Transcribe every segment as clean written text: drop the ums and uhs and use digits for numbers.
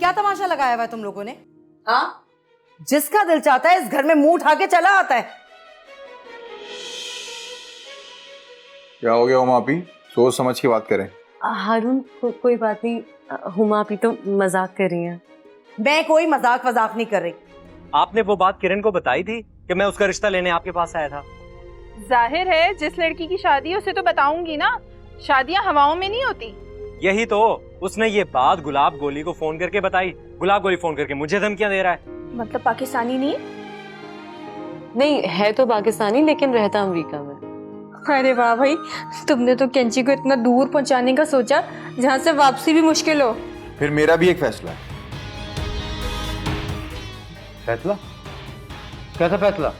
क्या तमाशा लगाया हुआ है तुम लोगों ने? हाँ, जिसका दिल चाहता है इस घर में मुंह उठा के चला आता है। क्या हो गया हुमा आपी? सोच समझ के बात करें। हारून कोई बात नहीं, हुमा आपी तो मजाक कर रही हैं। मैं कोई मजाक वजाक नहीं कर रही। आपने वो बात किरण को बताई थी कि मैं उसका रिश्ता लेने आपके पास आया था? जाहिर है जिस लड़की की शादी है उसे तो बताऊंगी ना, शादियां हवाओं में नहीं होती। यही तो, उसने ये बात गुलाब गोली को फोन करके बताई। गुलाब गोली फोन करके मुझे धमकियां दे रहा है। मतलब पाकिस्तानी नहीं? नहीं है तो पाकिस्तानी, लेकिन रहता अमेरिका में। अरे वाह भाई, तुमने तो केंची को इतना दूर पहुंचाने का सोचा जहाँ से वापसी भी मुश्किल हो। फिर मेरा भी एक फैसला है। फैसला? कैसा फैसला?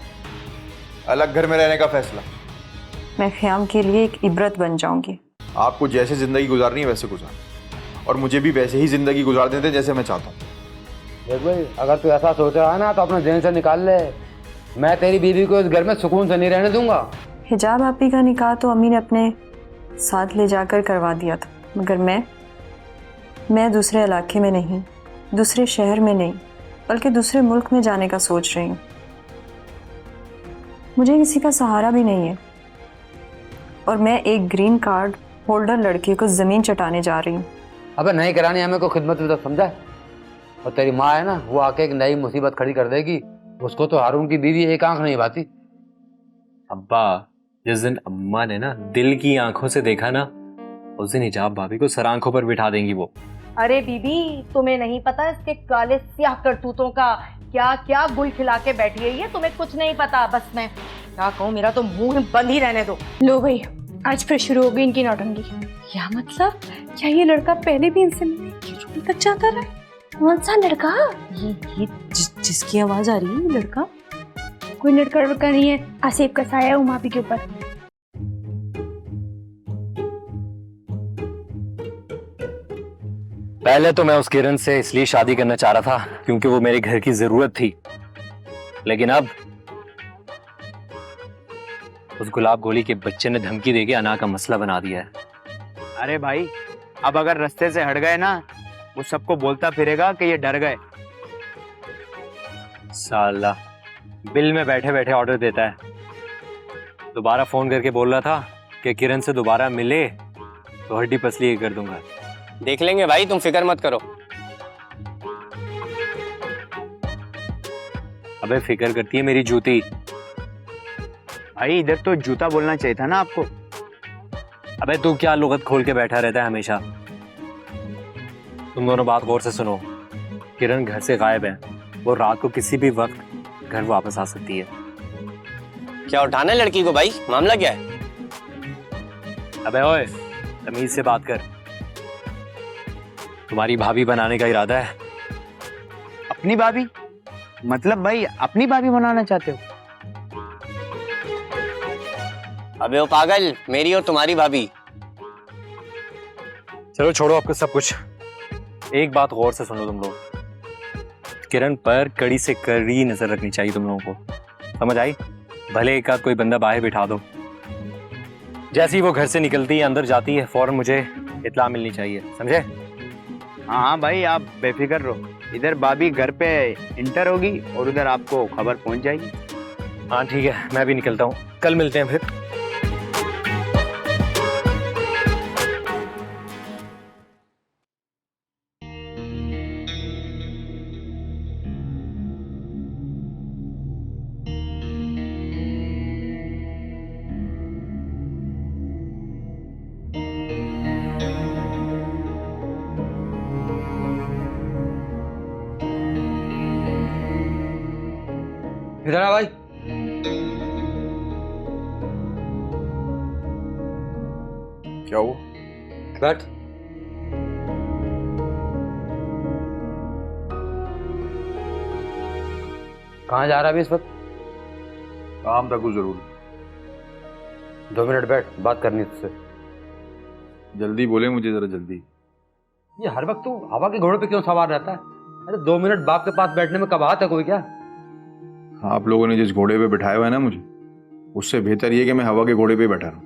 अलग घर में रहने का फैसला। मैं ख्याम के लिए एक इबरत बन जाऊंगी। आपको जैसे जिंदगी गुजारनी है वैसे गुजार, और मुझे भी वैसे ही जिंदगी गुजार देते जैसे मैं चाहता हूँ। देख भाई, अगर तू ऐसा सोच रहा है ना तो अपना जेल से निकाल ले। मैं तेरी बीवी को इस घर में सुकून से नहीं रहने दूंगा। हिजाब आपी का निकाह तो अम्मी ने अपने साथ ले जाकर करवा दिया था, मगर मैं दूसरे इलाके में नहीं, दूसरे शहर में नहीं, बल्कि दूसरे मुल्क में जाने का सोच रही हूँ। मुझे किसी का सहारा भी नहीं है और मैं एक ग्रीन कार्ड होल्डर लड़के को ज़मीन चटाने जा रही हूँ। अबे नहीं करानी हमें को खिदमत भी तो समझा। और तेरी माँ है ना, वो आके एक नई मुसीबत खड़ी कर देगी। उसको तो हारून की बीवी एक आंख नहीं भाती। अब्बा, जिस दिन अम्मा ने ना दिल की आंखों से देखा ना, उस दिन हिजाब भाभी को सर आंखों पर बिठा देंगी वो। अरे बीबी, तुम्हें नहीं पता इसके काले स्याह करतूतों का क्या क्या गुल खिला के बैठी है ये, तुम्हें कुछ नहीं पता। बस मैं क्या कहूँ, मेरा तो मुंह बंद ही रहने दो। लो भाई, आज फिर शुरू हो गई इनकी नौटंकी। क्या मतलब? क्या ये लड़का पहले भी इनसे मिलने की रूम तक जाता रहा? कौन सा लड़का? ये जिसकी आवाज आ रही है, ये लड़का? कोई लड़का नहीं है, आसिफ का साया है उमापी के ऊपर। पहले तो मैं उस किरण से इसलिए शादी करना चाह रहा था क्योंकि वो मेरे घर की जरूरत थी, लेकिन अब उस गुलाब गोली के बच्चे ने धमकी देके अना का मसला बना दिया है। अरे भाई, अब अगर रास्ते से हट गए ना, वो सबको बोलता फिरेगा कि ये डर गए। साला बिल में बैठे बैठे ऑर्डर देता है। दोबारा फोन करके बोल रहा था कि किरण से दोबारा मिले तो हड्डी पसली कर दूंगा। देख लेंगे भाई, तुम फिक्र मत करो। अबे फिक्र करती है मेरी जूती। भाई इधर तो जूता बोलना चाहिए था ना आपको। अबे तू क्या लुगत खोल के बैठा रहता है हमेशा? तुम दोनों बात गौर से सुनो। किरण घर से गायब है, वो रात को किसी भी वक्त घर वापस आ सकती है। क्या उठाना है लड़की को भाई? मामला क्या है? अबे ओए, तमीज से बात कर। तुम्हारी भाभी बनाने का इरादा है? अपनी भाभी? मतलब भाई अपनी भाभी बनाना चाहते हो? अबे वो पागल, मेरी और तुम्हारी भाभी। चलो छोड़ो आपको सब कुछ, एक बात गौर से सुनो तुम लोग। किरण पर कड़ी से कड़ी नजर रखनी चाहिए तुम लोगों को, समझ आई? भले एक आध कोई बंदा बाहर बिठा दो, जैसे ही वो घर से निकलती है अंदर जाती है फौरन मुझे इत्ला मिलनी चाहिए, समझे? हाँ भाई, आप बेफिक्र रहो। इधर भाभी घर पे इंटर होगी और उधर आपको खबर पहुंच जाएगी। हाँ ठीक है, मैं भी निकलता हूँ, कल मिलते हैं फिर। इधर आ भाई। क्या हुआ? बैठ। कहाँ जा रहा है अभी इस वक्त? काम था कुछ जरूर। 2 मिनट बैठ, बात करनी है तुझसे। जल्दी बोले, मुझे जरा जल्दी। ये हर वक्त तू हवा के घोड़े पे क्यों सवार रहता है? अरे 2 मिनट बाप के पास बैठने में कबाहत है कोई क्या? आप लोगों ने जिस घोड़े पे बिठाया हुआ है ना मुझे, उससे बेहतर ये कि मैं हवा के घोड़े पे बैठा रहूं।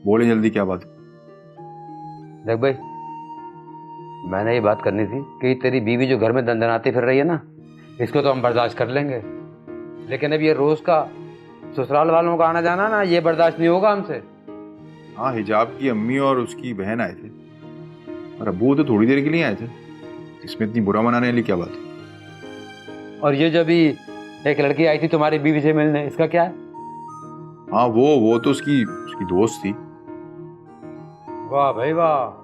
बोले जल्दी, क्या बात है? देख भाई, मैंने ये बात करनी थी कि तेरी बीवी जो घर में दंदनाती फिर रही है ना, इसको तो हम बर्दाश्त कर लेंगे, लेकिन अब ये रोज का ससुराल वालों का आना जाना ना, ये बर्दाश्त नहीं होगा हमसे। हाँ, हिजाब की अम्मी और उसकी बहन आए थे और अब्बू तो थोड़ी देर के लिए आए थे। इसमें इतनी बुरा मनाने वाली क्या बात है? और ये जब भी एक लड़की आई थी तुम्हारी बीवी से मिलने, इसका क्या है? हाँ, वो तो उसकी दोस्त थी। वाह भाई वाह,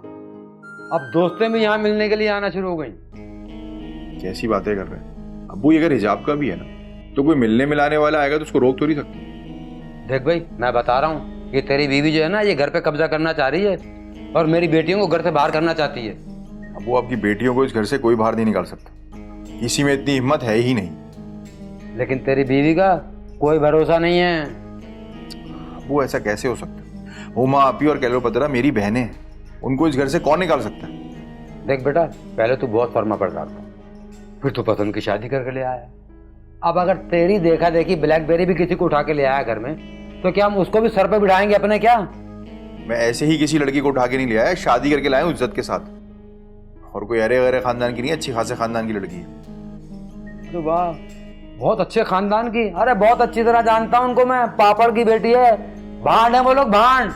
अब दोस्तें भी यहाँ मिलने के लिए आना शुरू हो गई। कैसी बातें कर रहे हैं अब्बू? ये अगर हिजाब का भी है ना, तो कोई मिलने मिलाने वाला आएगा तो उसको रोक थोड़ी सकते। देख भाई, मैं बता रहा हूँ, ये तेरी बीवी जो है ना, ये घर पे कब्जा करना चाह रही है और मेरी बेटियों को घर से बाहर करना चाहती है। अब्बू, आपकी बेटियों को इस घर से कोई बाहर नहीं निकाल सकता, किसी में इतनी हिम्मत है ही नहीं। लेकिन तेरी बीवी का कोई भरोसा नहीं है। अब्बू, ऐसा कैसे हो सकता है? हुमा आपी और कैलोपत्रा मेरी बहनें हैं, उनको इस घर से कौन निकाल सकता है? देख बेटा, पहले तू बहुत फर्मा पड़ता था, फिर तू पसंद की शादी करके ले आया। अब अगर तेरी देखा देखी ब्लैकबेरी भी किसी को उठा के ले आया घर में, तो क्या हम उसको भी सर पे बिठाएंगे अपने? क्या मैं ऐसे ही किसी लड़की को उठा के नहीं ले आया, शादी करके लाया हूं इज्जत के साथ। और कोई अरे गरे खानदान की नहीं, अच्छी खासे खानदान की लड़की है। तो वाह, बहुत अच्छे खानदान की। अरे बहुत अच्छी तरह जानता हूं उनको मैं, पापड़ की बेटी है, भांड है वो लोग, भांड।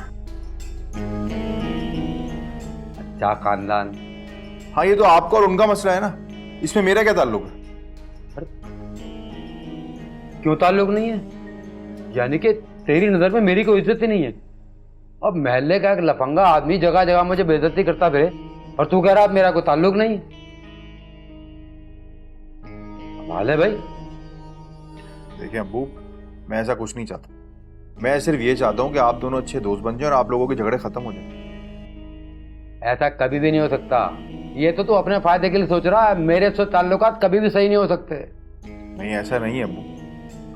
अच्छा खानदान। हाँ, ये तो आपका और उनका मसला है ना, इसमें मेरा क्या ताल्लुक है? क्यों ताल्लुक नहीं है? यानी कि तेरी नजर में मेरी कोई इज्जत ही नहीं है? अब महल्ले का एक लफंगा आदमी जगह जगह मुझे बेइज्जती करता फिरे और तू कह रहा मेरा कोई ताल्लुक नहीं है? कमाल है भाई। देखिए अब्बू, मैं ऐसा कुछ नहीं चाहता। मैं सिर्फ ये चाहता हूँ कि आप दोनों अच्छे दोस्त बन जाए और आप लोगों के झगड़े खत्म हो जाए। ऐसा कभी भी नहीं हो सकता। ये तो तू अपने फायदे के लिए सोच रहा है, मेरे से ताल्लुकात कभी भी सही नहीं हो सकते। नहीं, ऐसा नहीं है अब्बू।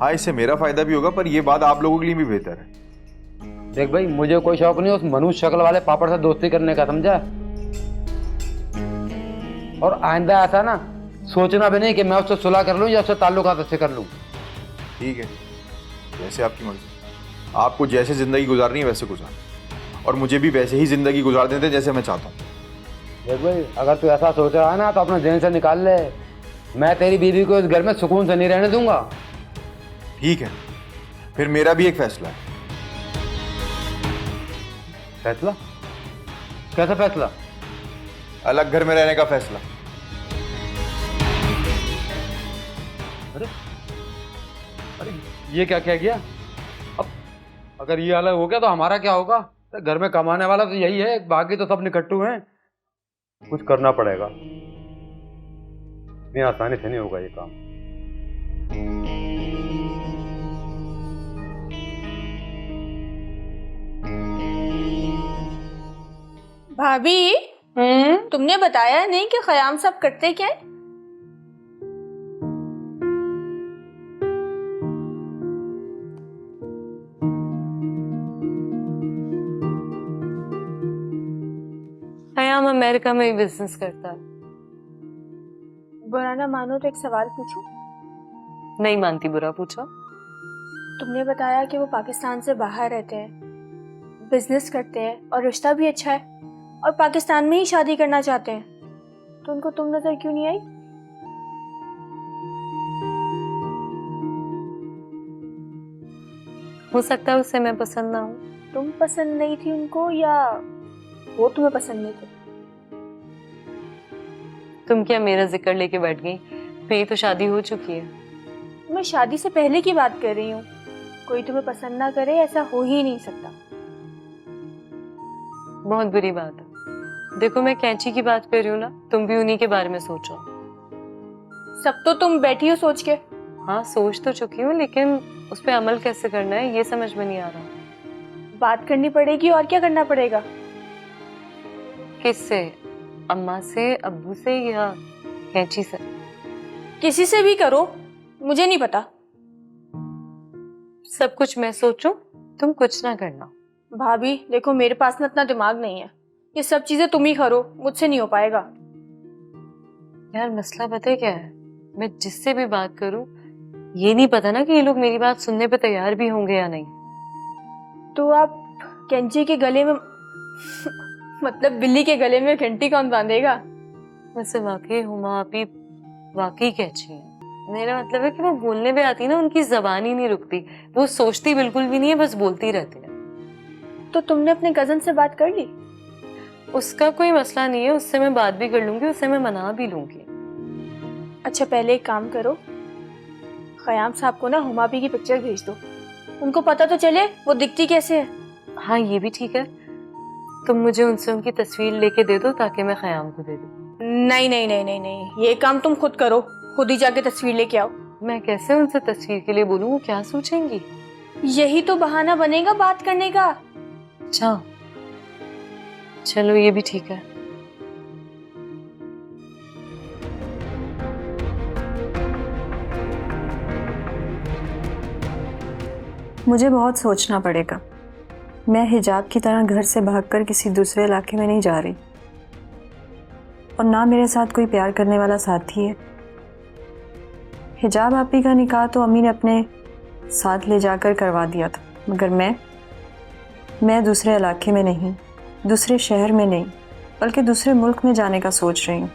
हाँ, इससे मेरा फायदा भी होगा, पर यह बात आप लोगों के लिए भी बेहतर है। देख भाई, मुझे कोई शौक नहीं उस मनुष्य शक्ल वाले पापड़ से दोस्ती करने का, समझा? और आइंदा ऐसा ना सोचना भी नहीं कि मैं उससे सुलह कर लूं या उससे ताल्लुकात अच्छे कर लूं। ठीक है, जैसे आपकी मर्जी। आपको जैसे जिंदगी गुजारनी है वैसे गुजार, और मुझे भी वैसे ही जिंदगी गुजार देते जैसे मैं चाहता हूँ। देख भाई, अगर तू ऐसा सोच रहा है ना तो अपने जहन से निकाल ले, मैं तेरी बीवी को इस घर में सुकून से नहीं रहने दूंगा। ठीक है, फिर मेरा भी एक फैसला है। फैसला? कैसा फैसला? अलग घर में रहने का फैसला। अरे अरे, ये क्या कह गया? अब अगर ये अलग हो गया तो हमारा क्या होगा? तो घर में कमाने वाला तो यही है, बाकी तो सब निकट्टू हैं। कुछ करना पड़ेगा, इतनी आसानी से नहीं होगा ये काम। भाभी, तुमने बताया नहीं कि ख़याम सब करते क्या है? ख़याम अमेरिका में ही बिजनेस करता है। बुरा ना मानो तो एक सवाल पूछूं? नहीं मानती, बुरा पूछो। तुमने बताया कि वो पाकिस्तान से बाहर रहते हैं, बिजनेस करते हैं और रिश्ता भी अच्छा है, और पाकिस्तान में ही शादी करना चाहते हैं, तो उनको तुम नजर क्यों नहीं आई? हो सकता है उससे मैं पसंद ना हूँ। तुम पसंद नहीं थी उनको या वो तुम्हें पसंद नहीं थे? तुम क्या मेरा जिक्र लेके बैठ गई? मेरी तो शादी हो चुकी है। मैं शादी से पहले की बात कर रही हूँ। कोई तुम्हें पसंद ना करे ऐसा हो ही नहीं सकता। बहुत बुरी बात है। देखो, मैं कैंची की बात कर रही हूँ ना, तुम भी उन्हीं के बारे में सोचो। सब तो तुम बैठी हो सोच के। हाँ, सोच तो चुकी हूँ, लेकिन उस पर अमल कैसे करना है ये समझ में नहीं आ रहा। बात करनी पड़ेगी, और क्या करना पड़ेगा? किससे? अम्मा से, अब्बू से, या कैंची से? किसी से भी करो, मुझे नहीं पता। सब कुछ मैं सोचूं, तुम कुछ ना करना। भाभी देखो, मेरे पास ना इतना दिमाग नहीं है, ये सब चीजें तुम ही करो, मुझसे नहीं हो पाएगा। यार मसला पता है क्या है? मैं जिससे भी बात करूं, ये नहीं पता ना कि ये लोग मेरी बात सुनने पे तैयार भी होंगे या नहीं। तो आप कैंची के गले में मतलब बिल्ली के गले में घंटी कौन बांधेगा? वैसे वाकई हुमा आपी वाकई कैची है। मेरा मतलब है कि वो बोलने पे आती ना, उनकी जबान ही नहीं रुकती। वो सोचती बिल्कुल भी नहीं है, बस बोलती रहती है। तो तुमने अपने कजन से बात कर ली? उसका कोई मसला नहीं है, उससे मैं बात भी कर लूंगी, उससे मैं मना भी लूंगी। अच्छा पहले एक काम करो, खयाम साहब को ना हुमाबी की पिक्चर भेज दो, उनको पता तो चले वो दिखती कैसे है। हाँ ये भी ठीक है, तुम मुझे उनसे उनकी तस्वीर लेके दे दो ताकि मैं खयाम को दे दूँ। नहीं नहीं नहीं नहीं नहीं, ये काम तुम खुद करो, खुद ही जाके तस्वीर लेके आओ। मैं कैसे उनसे तस्वीर के लिए बोलूँ, वो क्या सोचेंगी? यही तो बहाना बनेगा बात करने का। अच्छा चलो ये भी ठीक है। मुझे बहुत सोचना पड़ेगा। मैं हिजाब की तरह घर से भागकर किसी दूसरे इलाके में नहीं जा रही, और ना मेरे साथ कोई प्यार करने वाला साथी है। हिजाब आपी का निकाह तो अम्मी ने अपने साथ ले जाकर करवा दिया था, मगर मैं दूसरे इलाके में नहीं, दूसरे शहर में नहीं, बल्कि दूसरे मुल्क में जाने का सोच रही हूँ।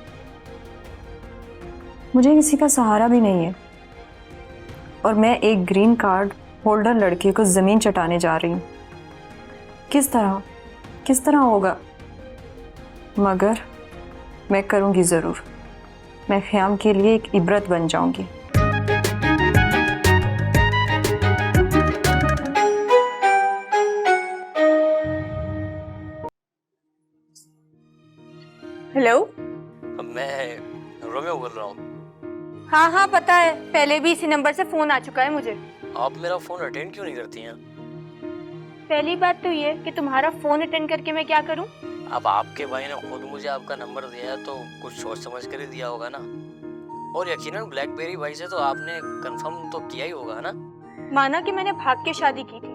मुझे किसी का सहारा भी नहीं है, और मैं एक ग्रीन कार्ड होल्डर लड़की को ज़मीन चटाने जा रही हूँ। किस तरह होगा, मगर मैं करूँगी ज़रूर। मैं ख़याम के लिए एक इबरत बन जाऊँगी। हेलो, मैं रोमियो बोल रहा हूँ। हाँ हाँ पता है, पहले भी इसी नंबर से फोन आ चुका है मुझे। आप मेरा फोन अटेंड क्यों नहीं करती हैं? पहली बात तो ये कि तुम्हारा फोन अटेंड करके मैं क्या करूं? अब आपके भाई ने खुद मुझे आपका नंबर दिया है तो कुछ सोच समझ कर ही दिया होगा ना। और यकीनन ब्लैकबेरी भाई से तो आपने कंफर्म तो किया ही होगा ना। माना कि मैंने भाग के शादी की थी,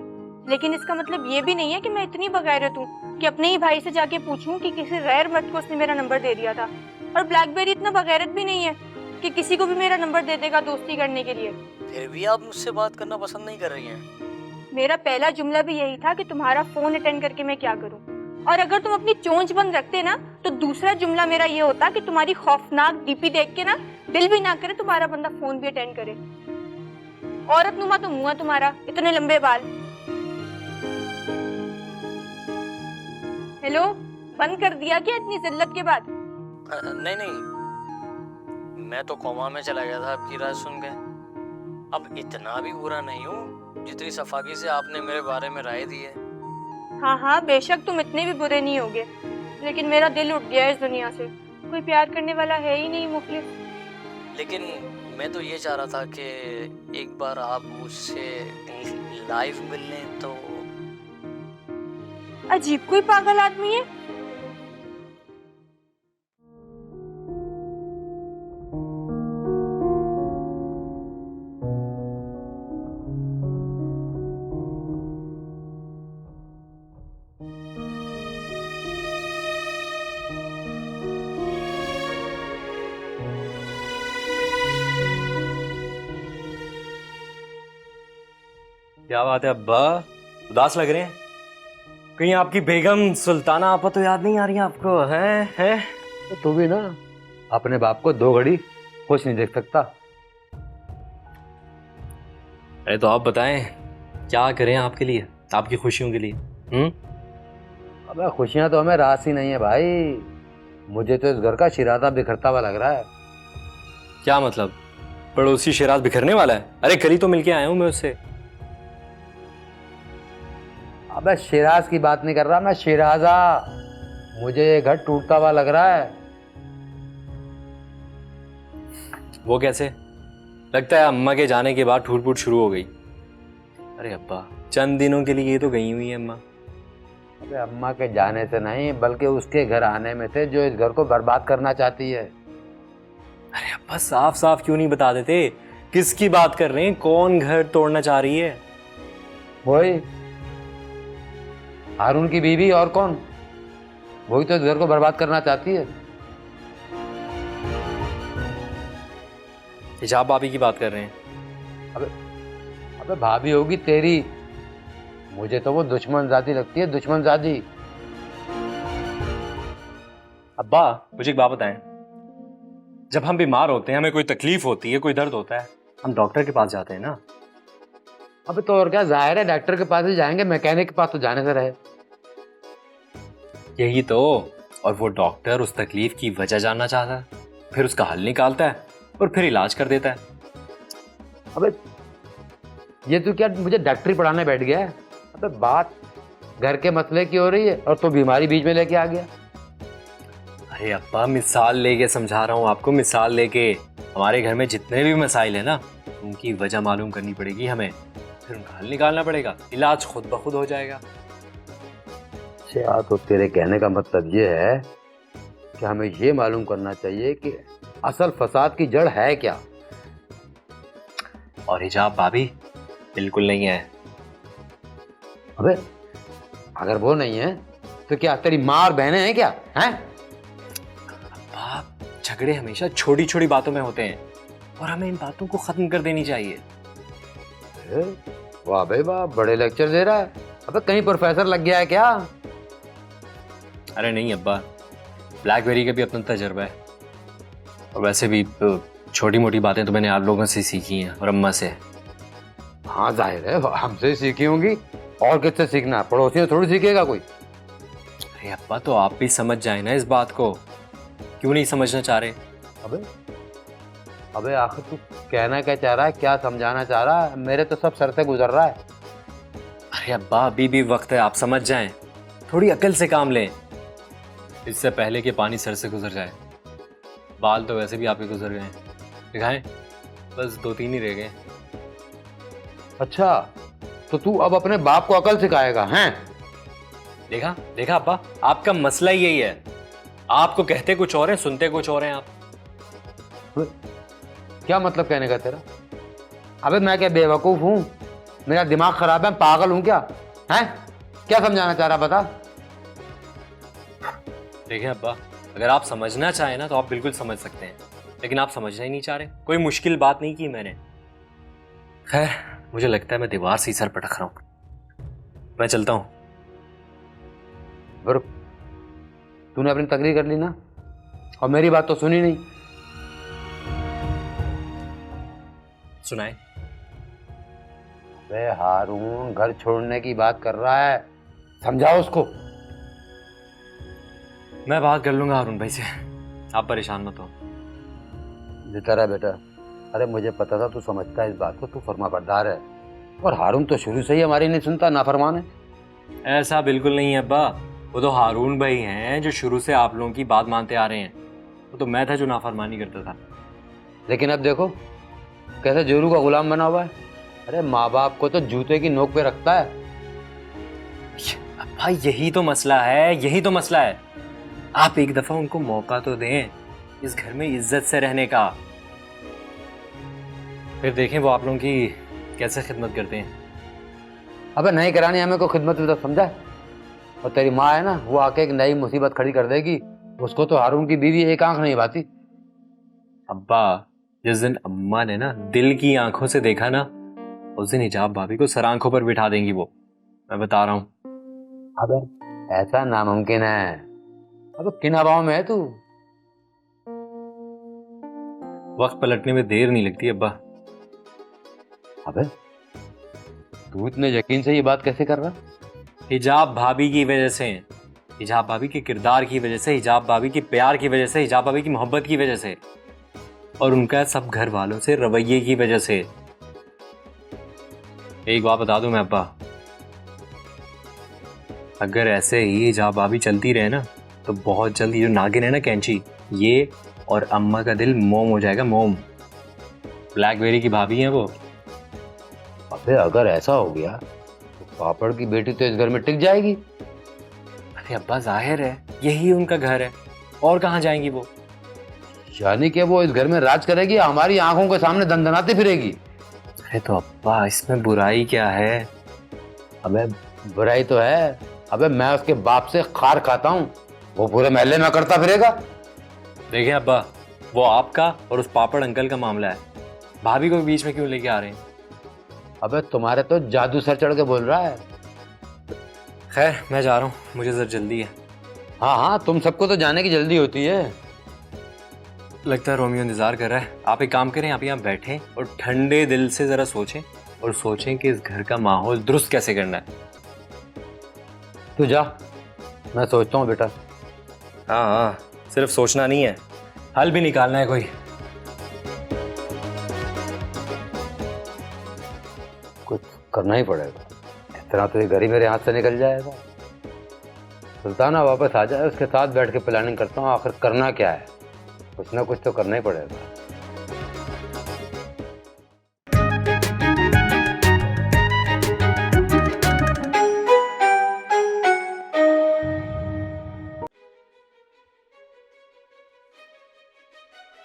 लेकिन इसका मतलब ये भी नहीं है कि मैं इतनी बगैरत हूँ कि अपने ही भाई से जाके पूछूं कि किसी गैर मर्द को उसने मेरा नंबर दे दिया था। और ब्लैकबेरी इतना बगैरत भी नहीं है कि किसी को भी मेरा नंबर दे देगा दोस्ती करने के लिए। फिर भी आप मुझसे बात करना पसंद नहीं कर रही हैं। मेरा पहला जुमला भी यही था कि तुम्हारा फोन अटेंड करके मैं क्या करूं। और अगर तुम अपनी चोंच बंद रखते ना, तो दूसरा जुमला मेरा ये होता कि तुम्हारी खौफनाक डीपी देख के ना दिल भी ना करे तुम्हारा बंदा फोन भी अटेंड करे। औरत नुमा तो मुंह है तुम्हारा, इतने लंबे बाल। हेलो, बंद कर दिया क्या इतनी जिल्लत के बाद? नहीं नहीं, मैं तो कोमा में चला गया था आपकी राज सुन के। अब इतना भी बुरा नहीं हूँ जितनी सफाकी से आपने मेरे बारे में राय दी है। हाँ हाँ बेशक तुम इतने भी बुरे नहीं होगे, लेकिन मेरा दिल उठ गया इस दुनिया से। कोई प्यार करने वाला है ही नहीं मुखलिस। लेकिन मैं तो ये चाह रहा था कि एक बार आप मुझसे लाइव मिल लें तो। अजीब कोई पागल आदमी है। क्या बात है अब्बा, उदास लग रहे हैं? कहीं आपकी बेगम सुल्ताना आपा तो याद नहीं आ रही है आपको? है तो तू भी ना अपने बाप को 2 घड़ी खुश नहीं देख सकता। अरे तो आप बताएं, क्या करें आपके लिए, आपकी खुशियों के लिए? अबे खुशियां तो हमें रास ही नहीं है भाई। मुझे तो इस घर का शिराजा बिखरता हुआ लग रहा है। क्या मतलब, पड़ोसी शिराज बिखरने वाला है? अरे कल ही तो मिलके आया हूं मैं उससे। अबे शिराज की बात नहीं कर रहा मैं, शिराजा। मुझे ये घर टूटता हुआ लग रहा है। वो कैसे? लगता है अम्मा के जाने के बाद ठूट फूट शुरू हो गई। अरे अब्बा, चंद दिनों के लिए ये तो गई हुई है अम्मा। अबे अम्मा के जाने से नहीं, बल्कि उसके घर आने में थे, जो इस घर को बर्बाद करना चाहती है। अरे अब्बा साफ साफ क्यों नहीं बता देते? किसकी बात कर रहे हैं? कौन घर तोड़ना चाह रही है? वही हारून की बीवी, और कौन? वही तो इस घर को बर्बाद करना चाहती है। हिजाब भाभी की बात कर रहे हैं? अबे भाभी होगी तेरी। मुझे तो वो दुश्मन जाती लगती है, दुश्मन जाती। अब्बा मुझे एक बात बताएं, जब हम बीमार होते हैं, हमें कोई तकलीफ होती है, कोई दर्द होता है, हम डॉक्टर के पास जाते हैं ना। अबे तो और क्या, जाहिर है डॉक्टर के पास ही जाएंगे, मैकेनिक के पास तो जाने से रहे। यही तो। और वो डॉक्टर उस तकलीफ की वजह जानना चाहता है, फिर उसका हल निकालता है और फिर इलाज कर देता है। अबे ये तू क्या मुझे डॉक्टरी पढ़ाने बैठ गया है? अबे बात घर के मसले की हो रही है और तो बीमारी बीच में लेके आ गया। अरे अब्बा, मिसाल लेके समझा रहा हूँ आपको, मिसाल लेके। हमारे घर में जितने भी मसाइल है ना, उनकी वजह मालूम करनी पड़ेगी हमें, फिर उनका हल निकालना पड़ेगा, इलाज खुद ब खुद हो जाएगा। अच्छा, तो तेरे कहने का मतलब ये है कि हमें ये मालूम करना चाहिए कि असल फसाद की जड़ है क्या? और हिजाब भाभी बिल्कुल नहीं है। अबे अगर वो नहीं है तो क्या तेरी माँ और बहनें हैं क्या? हैं? अब्बा, झगड़े हमेशा छोटी छोटी बातों में होते हैं और हमें इन बातों को खत्म कर देनी चाहिए। वाह भाई वाह, बड़े लेक्चर दे रहा है। अबे कहीं प्रोफेसर लग गया है क्या? अरे नहीं अब्बा, ब्लैकबेरी का भी अपना तजर्बा है। और वैसे भी छोटी मोटी बातें तो मैंने आप लोगों से सीखी हैं और अम्मा से। हाँ जाहिर है, हमसे सीखी होंगी, और किससे सीखना? पड़ोसियों से थोड़ी सीखेगा कोई। अरे अब्बा, तो आप भी समझ जाए ना इस बात को, क्यों नहीं समझना चाह रहे? अबे अबे आखिर तू कहना क्या चाह रहा है, क्या समझाना चाह रहा है? मेरे तो सब सर से गुजर रहा है। अरे अब्बा, अभी भी वक्त है, आप समझ जाएं, थोड़ी अकल से काम लें, इससे पहले कि पानी सर से गुजर जाए। बाल तो वैसे भी आपके गुजर गए हैं, दिखाएं, बस 2-3 ही रह गए। अच्छा, तो तू अब अपने बाप को अकल सिखाएगा हैं? देखा देखा अब्बा, आपका मसला ही यही है, आपको कहते कुछ और है, सुनते कुछ और हैं आप। क्या मतलब कहने का तेरा? अबे मैं क्या बेवकूफ हूँ? मेरा दिमाग खराब है, पागल हूँ क्या? हैं? क्या समझाना चाह रहा बता? देखें अब्बा, अगर आप समझना चाहें ना तो आप बिल्कुल समझ सकते हैं, लेकिन आप समझना ही नहीं चाह रहे। कोई मुश्किल बात नहीं की मैंने। खैर, मुझे लगता है मैं दीवार से ही सर पटक रहा हूँ, मैं चलता हूँ। रुक, तूने अपनी तकरीर कर ली ना, और मेरी बात तो सुनी नहीं। सुनाए। बे हारून घर छोड़ने की बात कर रहा है, समझाओ उसको। मैं बात कर लूंगा हारून भाई से, आप परेशान मत हो। देता रहा बेटा, अरे मुझे पता था तू समझता है इस बात को, तू फरमा बरदार है। और हारून तो शुरू से ही हमारी नहीं सुनता, नाफरमान है। ऐसा बिल्कुल नहीं है अब्बा, वो तो हारून भाई हैं जो शुरू से आप लोगों की बात मानते आ रहे हैं, वो तो मैं था जो नाफरमानी करता था। लेकिन अब देखो कैसे जोरू का गुलाम बना हुआ है। अरे माँ बाप को तो जूते की नोक पे रखता है। अब्बा यही तो मसला है, यही तो मसला है। आप एक दफा उनको मौका तो दें इस घर में इज्जत से रहने का, फिर देखें वो आप लोगों की कैसे खिदमत करते हैं। अबे नहीं करानी हमें को खिदमत तो समझा। और तेरी माँ है ना, वो आके एक नई मुसीबत खड़ी कर देगी। उसको तो हारून की बीवी एक आंख नहीं भाती। अब्बा जिस दिन अम्मा ने ना दिल की आंखों से देखा ना, उस दिन हिजाब भाभी को सर आंखों पर बिठा देंगी वो, मैं बता रहा हूँ। अबे ऐसा नामुमकिन है। अबे किन हवाओं में है तू? वक्त पलटने में देर नहीं लगती अब्बा। अबे तू इतने यकीन से ये बात कैसे कर रहा? हिजाब भाभी की वजह से, हिजाब भाभी के किरदार की वजह से, हिजाब भाभी के प्यार की वजह से, हिजाब भाभी की मोहब्बत की वजह से, और उनका सब घर वालों से रवैये की वजह से। एक बात बता दूं मैं अब्बा, अगर ऐसे ही हिजाब भाभी चलती रहे ना तो बहुत जल्द ये जो नागिन है ना कैंची, ये और अम्मा का दिल मोम हो जाएगा, मोम। ब्लैकबेरी की भाभी हैं वो। अबे अगर ऐसा हो गया तो पापड़ की बेटी तो इस घर में टिक जाएगी। अरे अब्बा जाहिर है यही उनका घर है, और कहाँ जाएंगी वो? यानी कि वो इस घर में राज करेगी, हमारी आंखों के सामने दंदनाती फिरेगी। अरे तो अब्बा इसमें बुराई क्या है? अबे बुराई तो है। अबे मैं उसके बाप से खार खाता हूँ, वो पूरे महल्ले में करता फिरेगा। देखिए अब्बा, वो आपका और उस पापड़ अंकल का मामला है, भाभी को बीच में क्यों लेके आ रहे हैं? अबे तुम्हारे तो जादू सर चढ़ के बोल रहा है। खैर मैं जा रहा हूँ, मुझे जरा जल्दी है। हाँ हाँ, तुम सबको तो जाने की जल्दी होती है। लगता है रोमियो इंतजार कर रहा है। आप एक काम करें, आप यहाँ बैठें और ठंडे दिल से जरा सोचें और सोचें कि इस घर का माहौल दुरुस्त कैसे करना है। तू जा, मैं सोचता हूँ बेटा। हाँ हाँ, सिर्फ सोचना नहीं है, हल भी निकालना है कोई। कुछ करना ही पड़ेगा, इस तरह तो ये घर ही मेरे हाथ से निकल जाएगा। सुल्ताना वापस आ जाए, उसके साथ बैठ के प्लानिंग करता हूँ आखिर करना क्या है। कुछ ना कुछ तो करना ही पड़ेगा।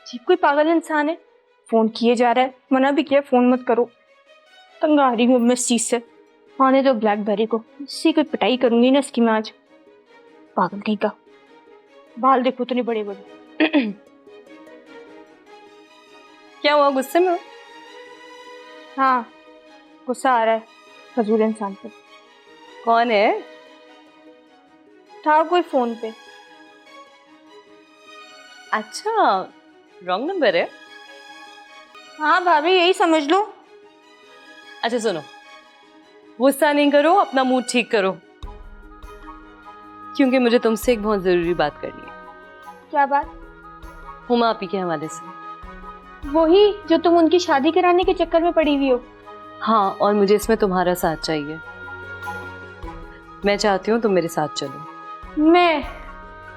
जी कोई पागल इंसान है, फोन किए जा रहा है, मना भी किया फोन मत करो। तंग आ रही हूँ मैं इस चीज से। आने दो ब्लैकबेरी को, इससे कोई पिटाई करूंगी ना इसकी मैं आज। पागल कहीं का, बाल देखो तो नहीं बड़े बड़े। क्या हुआ, गुस्से में हो? हाँ गुस्सा आ रहा है फजूल इंसान पे। कौन है? था कोई फोन पे। अच्छा, रॉन्ग नंबर है। हाँ भाभी यही समझ लो। अच्छा सुनो, गुस्सा नहीं करो, अपना मूड ठीक करो, क्योंकि मुझे तुमसे एक बहुत जरूरी बात करनी है। क्या बात? हुमा आपी के हवाले से। वही जो तुम उनकी शादी कराने के चक्कर में पड़ी हुई हो। हाँ, और मुझे इसमें तुम्हारा साथ चाहिए। मैं चाहती हूँ तुम मेरे साथ चलो। मैं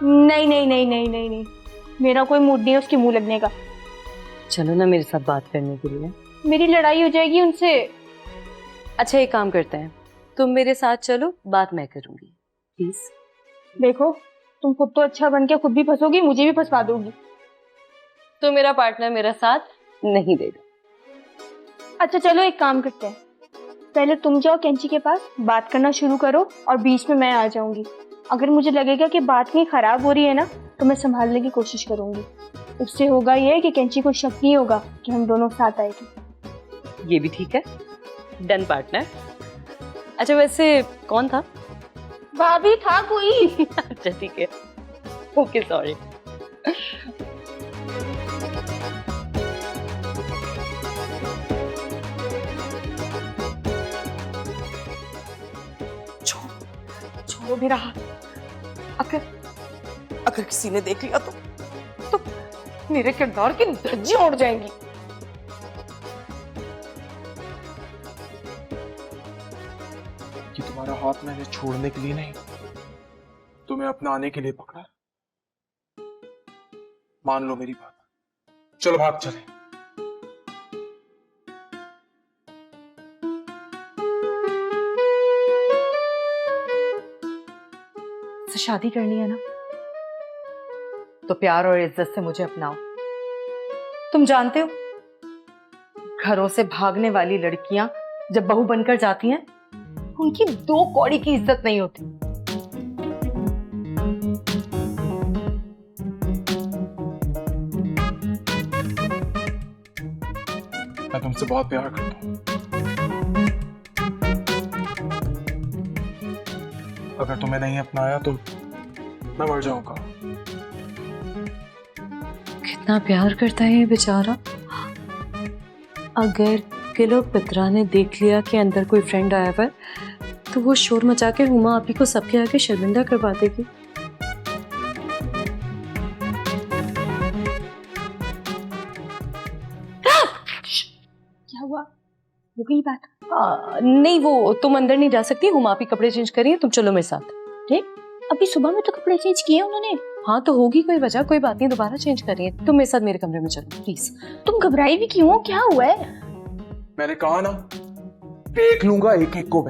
नहीं नहीं नहीं नहीं नहीं नहीं, मेरा कोई मूड नहीं है उसके मुंह लगने का। चलो ना मेरे साथ बात करने के लिए। मेरी लड़ाई हो जाएगी उनसे। अच्छा एक काम करते हैं, तुम मेरे साथ चलो, बात मैं करूंगी, प्लीज। देखो तुम खुद तो अच्छा बन के खुद भी फंसोगी, मुझे भी फंसवा दोगी। तो मेरा पार्टनर मेरा साथ नहीं देगा। अच्छा चलो एक काम करते हैं, पहले तुम जाओ कैंची के पास, बात करना शुरू करो और बीच में मैं आ जाऊंगी। अगर मुझे लगेगा कि बात कहीं खराब हो रही है ना तो मैं संभालने की कोशिश करूंगी। उससे होगा ये कि कैंची को शक नहीं होगा कि हम दोनों साथ आए थे। ये भी ठीक है, डन पार्टनर। अच्छा वैसे कौन था? भाभी था कोई। अच्छा ठीक है, ओके सॉरी। छोड़ो मेरा हाथ। अगर किसी ने देख लिया तो मेरे किरदार की धज्जियां उड़ जाएंगी। कि तुम्हारा हाथ मैंने छोड़ने के लिए नहीं, तुम्हें अपनाने के लिए पकड़ा। मान लो मेरी बात, चलो भाग चले। से शादी करनी है ना तो प्यार और इज्जत से मुझे अपनाओ। तुम जानते हो घरों से भागने वाली लड़कियां जब बहू बनकर जाती हैं उनकी 2 कौड़ी की इज्जत नहीं होती। मैं तुमसे बहुत प्यार करता हूं। अगर तुम्हें नहीं अपनाया तो मैं मर जाऊंगा। कितना प्यार करता है ये बेचारा। अगर किलो पित्रा ने देख लिया कि अंदर कोई फ्रेंड आया हुआ है तो वो शोर मचा के हुमा आपी को सबके आगे शर्मिंदा करवा देगी। क्या हुआ? हो गई बात? नहीं वो तुम अंदर नहीं जा सकती, हुमा आपी कपड़े चेंज करिए, तुम चलो मेरे साथ। ठीक? अभी सुबह में तो कपड़े चेंज किए उन्होंने। हाँ तो होगी कोई वजह, कोई बात नहीं, दोबारा चेंज करिए। तुम मेरे साथ मेरे कमरे में चलो प्लीज। तुम घबराई भी क्यों? क्या हुआ है? मैंने कहा ना, देख लूंगा एक एक को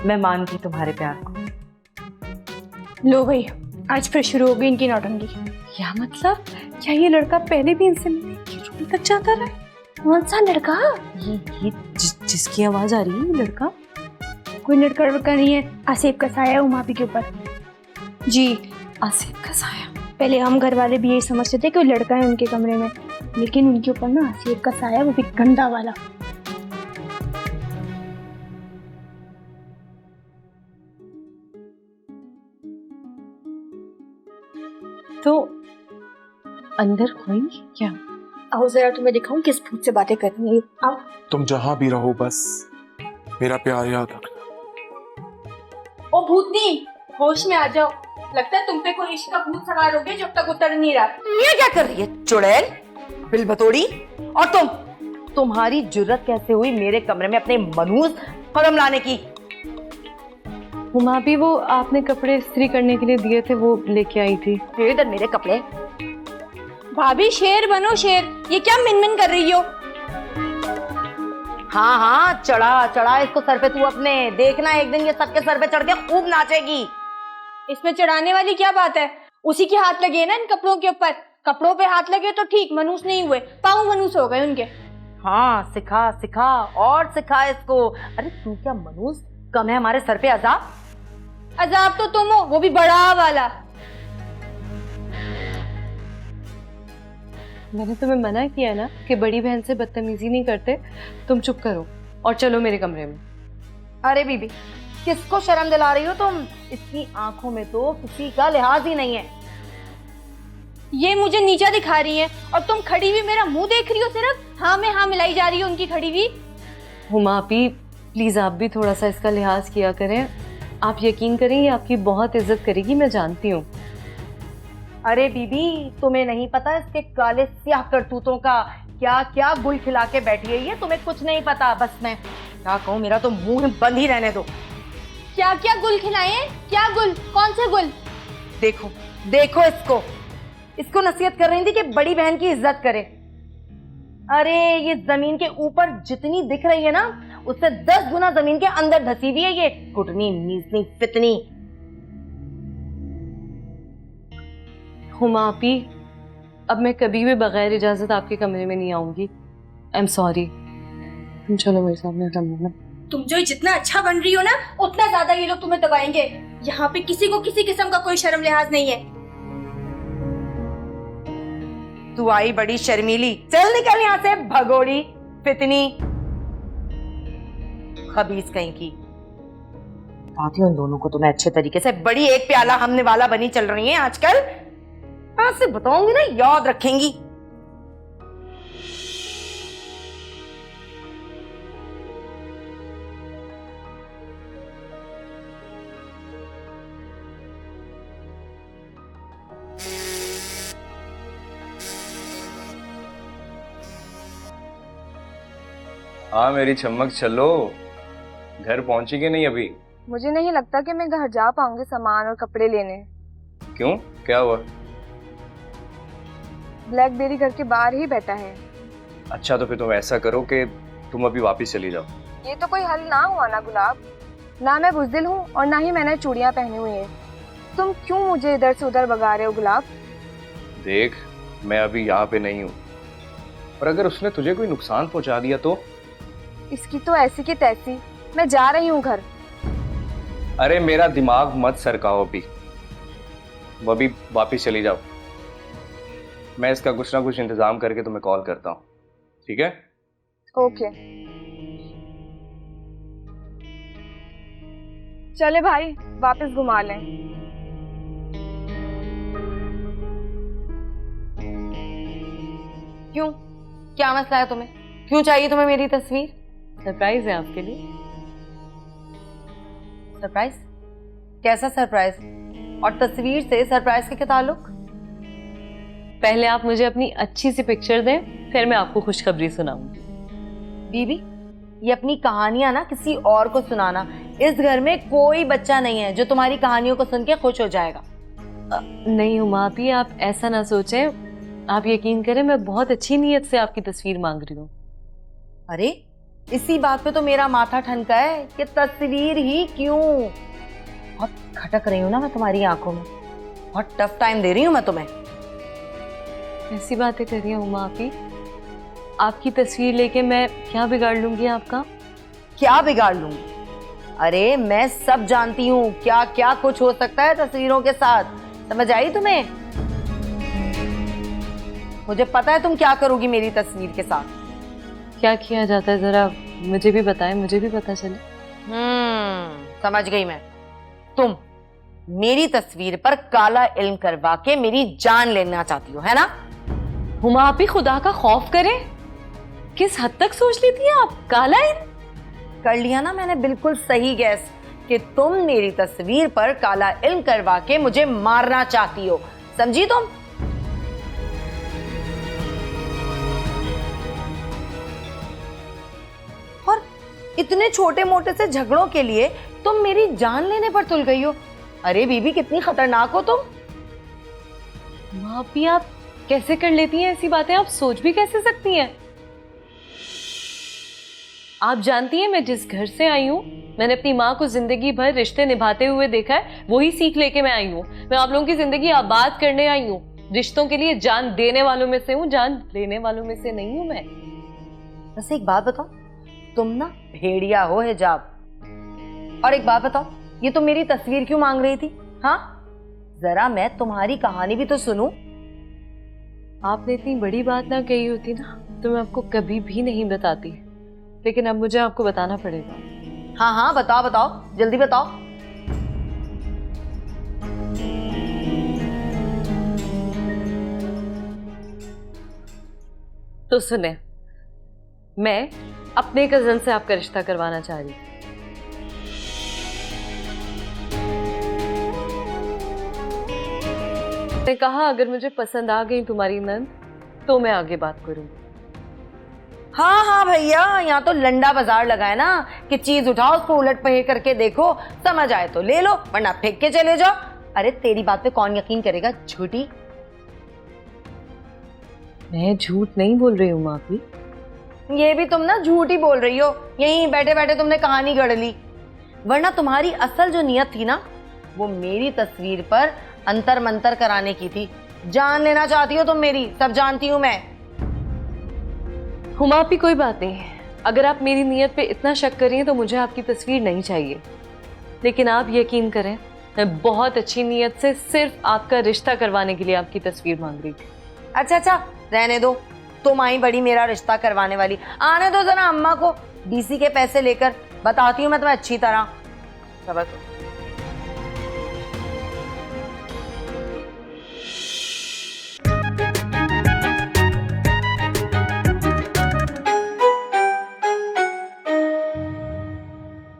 मैं मान गई तुम्हारे प्यार को। लो भाई, आज फिर शुरू हो गई इनकी नौटंकी। क्या मतलब? क्या ये लड़का पहले भी इनसे मिलने की रूम तक जाता रहा? कौन सा लड़का? ये जिसकी आवाज आ रही है, ये लड़का? कोई लड़का लड़का नहीं है, आसिफ का साया है उमापी के ऊपर। जी आसिफ का साया। पहले हम घर वाले भी यही समझते थे कि वो लड़का है उनके कमरे में, लेकिन उनके ऊपर ना आसिफ का साया, वो भी गंदा वाला। अंदर खोएंगी क्या? आओ जरा तुम्हें दिखाऊं किस भूत से बातें करनी है। आओ। तुम जहां भी रहो बस मेरा प्यार याद रखना। ओ भूतनी, होश में आ जाओ। लगता है तुम पे कोई इश्क का भूत सवार हो गया जब तक उतर नहीं रहा। ये क्या कर रही है चुड़ैल, बिल बतोड़ी? और तुम्हारी जुर्रत कैसे हुई मेरे कमरे में अपने मनूस कदम लाने की? हुमा भी वो आपने कपड़े इस्त्री करने के लिए दिए थे वो लेके आई थी। इधर मेरे कपड़े। भाभी शेर बनो शेर, ये क्या मिनमिन कर रही हो? हाँ हाँ, चढ़ा चढ़ा इसको सर पे तू अपने। देखना एक दिन ये सबके सर पे चढ़ के खूब नाचेगी। इसमें चढ़ाने वाली क्या बात है? उसी के हाथ लगे ना इन कपड़ों के ऊपर। कपड़ों पे हाथ लगे तो ठीक, मनूस नहीं हुए, पाँव मनूस हो गए उनके। हाँ सिखा सिखा और सिखा इसको। अरे तू क्या मनूस कम है हमारे सर पे अजाब? अजाब तो तुम हो, वो भी बड़ा वाला। मैंने तुम्हें मना किया ना कि बड़ी बहन से बदतमीजी नहीं करते। तुम चुप करो और चलो मेरे कमरे में। अरे बीबी, किसको शर्म दिला रही हो तुम? इसकी आंखों में तो किसी का लिहाज ही नहीं है। ये मुझे नीचा दिखा रही है और तुम खड़ी हुई मेरा मुंह देख रही हो सिर्फ। हाँ में हाँ मिलाई जा रही हो उनकी खड़ी हुई। हुमा आपी, प्लीज आप भी थोड़ा सा इसका लिहाज किया करें। आप यकीन करें ये आपकी बहुत इज्जत करेगी, मैं जानती हूँ। अरे बीबी, तुम्हें नहीं पता इसके काले स्याह करतूतों का क्या क्या गुल खिला के बैठी है ये। तुम्हें कुछ नहीं पता। बस मैं क्या कहूँ, मेरा तो मुंह बंद ही रहने दो। क्या क्या गुल खिलाए हैं? क्या गुल? कौन से गुल? देखो देखो इसको नसीहत कर रही थी कि बड़ी बहन की इज्जत करे। अरे ये जमीन के ऊपर जितनी दिख रही है ना, उससे 10 गुना जमीन के अंदर धसी हुई है ये कुटनी मीसनी फितनी। हुमा आपी, अब मैं कभी भी बगैर इजाजत आपके कमरे में नहीं आऊंगी। I am sorry. तुम चलो मेरे सामने कमरे में। तुम जो जितना अच्छा बन रही हो ना, उतना ज्यादा ये लोग तुम्हें दबाएंगे। यहाँ पे किसी को किसी किस्म का कोई शर्म लिहाज नहीं है। तू आई बड़ी शर्मीली, चल निकल यहाँ से भगोड़ी फितनी खबीस कहीं की। बताती हूँ उन दोनों को तुम्हें अच्छे तरीके से। बड़ी एक प्याला हमने वाला बनी चल रही है आजकल। आज से बताऊंगी ना, याद रखेंगी। हाँ मेरी चमक, चलो। घर पहुंची कि नहीं अभी? मुझे नहीं लगता कि मैं घर जा पाऊंगी सामान और कपड़े लेने। क्यों, क्या हुआ? ब्लैकबेरी घर के बाहर ही बैठा है। अच्छा तो फिर तुम ऐसा करो कि तुम अभी वापस चली जाओ। ये तो कोई हल ना हुआ ना गुलाब। ना मैं बुज़दिल हूँ और ना ही मैंने चूड़ियाँ पहनी हुई हैं। तुम क्यों मुझे इधर से उधर भगा रहे हो गुलाब? देख, मैं अभी यहाँ पे नहीं हूँ, और अगर उसने तुझे कोई नुकसान पहुंचा दिया तो? इसकी तो ऐसी की तैसी। मैं जा रही हूँ घर। अरे मेरा दिमाग मत सरकाओ अभी, वो भी वापिस चली जाओ। मैं इसका कुछ ना कुछ इंतजाम करके तुम्हें कॉल करता हूँ, ठीक है? ओके चले भाई, वापस घुमा लें। क्यों, क्या मसला है तुम्हें? क्यों चाहिए तुम्हें मेरी तस्वीर? सरप्राइज है आपके लिए। सरप्राइज? कैसा सरप्राइज? और तस्वीर से सरप्राइज के क्या ताल्लुक? पहले आप मुझे अपनी अच्छी सी पिक्चर दें, फिर मैं आपको खुशखबरी सुनाऊंगी। बीबी, ये अपनी कहानियां ना किसी और को सुनाना। इस घर में कोई बच्चा नहीं है जो तुम्हारी कहानियों को सुन के खुश हो जाएगा। नहीं हुमा आपी, आप ऐसा ना सोचें। आप यकीन करें, मैं बहुत अच्छी नीयत से आपकी तस्वीर मांग रही हूँ। अरे इसी बात पे तो मेरा माथा ठनका है कि तस्वीर ही क्यों। बहुत खटक रही हूँ ना मैं तुम्हारी आंखों में, बहुत टफ टाइम दे रही हूँ मैं तुम्हें। ऐसी बातें कर रही हूँ हुमा आपी। आपकी तस्वीर लेके मैं क्या बिगाड़ लूंगी आपका? क्या बिगाड़ लूंगी? अरे मैं सब जानती हूँ क्या क्या कुछ हो सकता है तस्वीरों के साथ। समझ आई तुम्हें? मुझे पता है तुम क्या करोगी मेरी तस्वीर के साथ। क्या किया जाता है जरा मुझे भी बताएं, मुझे भी पता चले। समझ गई मैं। तुम मेरी तस्वीर पर काला इल्म करवा के मेरी जान लेना चाहती हो, है ना? हुमा आप ही खुदा का खौफ करें। किस हद तक सोच लेती हैं आप? काला इल्म कर लिया ना मैंने बिल्कुल सही गैस कि तुम मेरी तस्वीर पर काला इल्म करवा के मुझे मारना चाहती हो, समझी तुम? और इतने छोटे मोटे से झगड़ों के लिए तुम मेरी जान लेने पर तुल गई हो। अरे बीबी कितनी खतरनाक हो तुम। हुमा आप ही आप कैसे कर लेती हैं ऐसी बातें? आप सोच भी कैसे सकती हैं? आप जानती हैं मैं जिस घर से आई हूँ, मैंने अपनी माँ को जिंदगी भर रिश्ते निभाते हुए देखा है, वही सीख लेके मैं आई हूँ। मैं आप लोगों की जिंदगी आबाद करने आई हूँ। रिश्तों के लिए जान देने वालों में से हूँ, जान लेने वालों में से नहीं हूँ मैं। बस एक बात बताओ, तुम ना भेड़िया हो हिजाब। और एक बात बताओ, ये तुम मेरी तस्वीर क्यों मांग रही थी? हाँ, जरा मैं तुम्हारी कहानी भी तो सुनूं। आपने इतनी बड़ी बात ना कही होती ना तो मैं आपको कभी भी नहीं बताती, लेकिन अब मुझे आपको बताना पड़ेगा। हाँ हाँ बताओ बताओ, जल्दी बताओ। तो सुने, मैं अपने कजन से आपका रिश्ता करवाना चाह रही हूँ। मैंने कहा अगर मुझे पसंद आ गई तुम्हारी नंद तो मैं आगे बात करूंगी। हाँ हाँ भैया, यहाँ तो लंडा बाजार लगा है ना कि चीज उठाओ उसको उलट पलट करके देखो, समझ आए तो ले लो वरना फेंक के चले जाओ। अरे तेरी बात पे कौन यकीन करेगा झूठी। मैं झूठ नहीं बोल रही हूँ माफी। ये भी तुम ना झूठ ही बोल रही हो, यहीं बैठे बैठे तुमने कहानी गढ़ ली। वरना तुम्हारी असल जो नियत थी ना वो मेरी तस्वीर पर अंतर मंतर कराने की थी। जान लेना चाहती हो तुम मेरी, सब जानती हूँ मैं। हुमा आपी कोई बात नहीं, अगर आप मेरी नीयत पे इतना शक कर रही हैं तो मुझे आपकी तस्वीर नहीं चाहिए। लेकिन आप यकीन करें मैं बहुत अच्छी नीयत से सिर्फ आपका रिश्ता करवाने के लिए आपकी तस्वीर मांग रही थी। अच्छा अच्छा रहने दो, तुम आई बड़ी मेरा रिश्ता करवाने वाली। आने दो जरा अम्मा को डीसी के पैसे लेकर, बताती हूँ मैं तुम्हें अच्छी तरह। सबर करो।